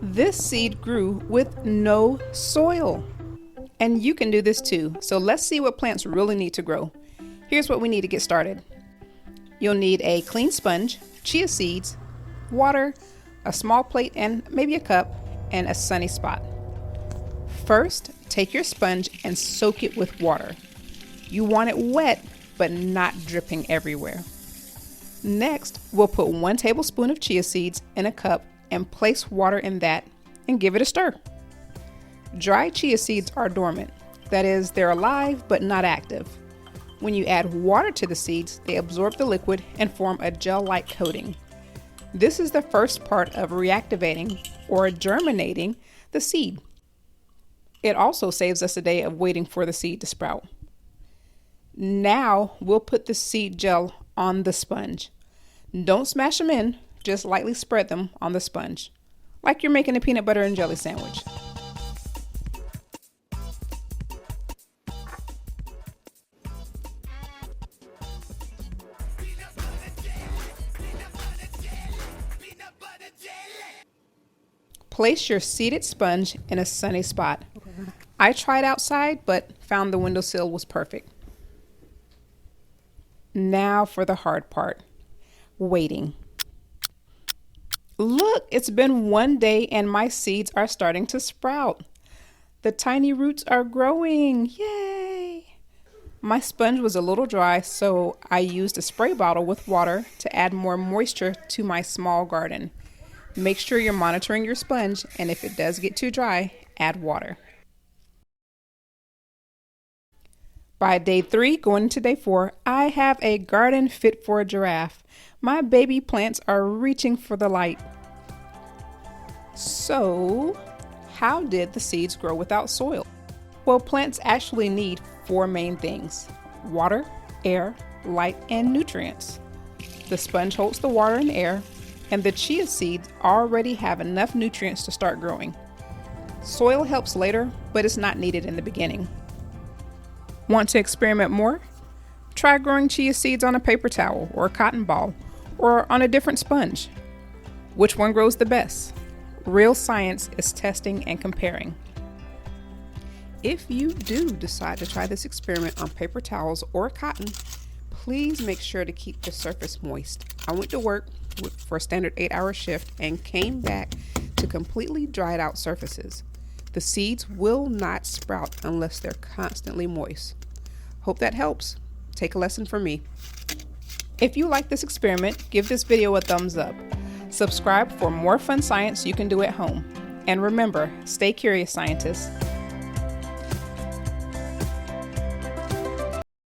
This seed grew with no soil. And you can do this too. So let's see what plants really need to grow. Here's what we need to get started. You'll need a clean sponge, chia seeds, water, a small plate and maybe a cup, and a sunny spot. First, take your sponge and soak it with water. You want it wet, but not dripping everywhere. Next, we'll put 1 tablespoon of chia seeds in a cup and place water in that and give it a stir. Dry chia seeds are dormant. That is, they're alive but not active. When you add water to the seeds, they absorb the liquid and form a gel-like coating. This is the first part of reactivating or germinating the seed. It also saves us a day of waiting for the seed to sprout. Now we'll put the seed gel on the sponge. Don't smash them in, just lightly spread them on the sponge, like you're making a peanut butter and jelly sandwich. Place your seeded sponge in a sunny spot. I tried outside, but found the windowsill was perfect. Now for the hard part, waiting. Look, it's been 1 day and my seeds are starting to sprout. The tiny roots are growing, yay! My sponge was a little dry, so I used a spray bottle with water to add more moisture to my small garden. Make sure you're monitoring your sponge, and if it does get too dry, add water. By day 3, going into day 4, I have a garden fit for a giraffe. My baby plants are reaching for the light. So, how did the seeds grow without soil? Well, plants actually need 4 main things: water, air, light, and nutrients. The sponge holds the water and air, and the chia seeds already have enough nutrients to start growing. Soil helps later, but it's not needed in the beginning. Want to experiment more? Try growing chia seeds on a paper towel or a cotton ball, or on a different sponge. Which one grows the best? Real science is testing and comparing. If you do decide to try this experiment on paper towels or cotton, please make sure to keep the surface moist. I went to work for a standard 8-hour shift and came back to completely dried out surfaces. The seeds will not sprout unless they're constantly moist. Hope that helps. Take a lesson from me. If you like this experiment, give this video a thumbs up. Subscribe for more fun science you can do at home. And remember, stay curious, scientists.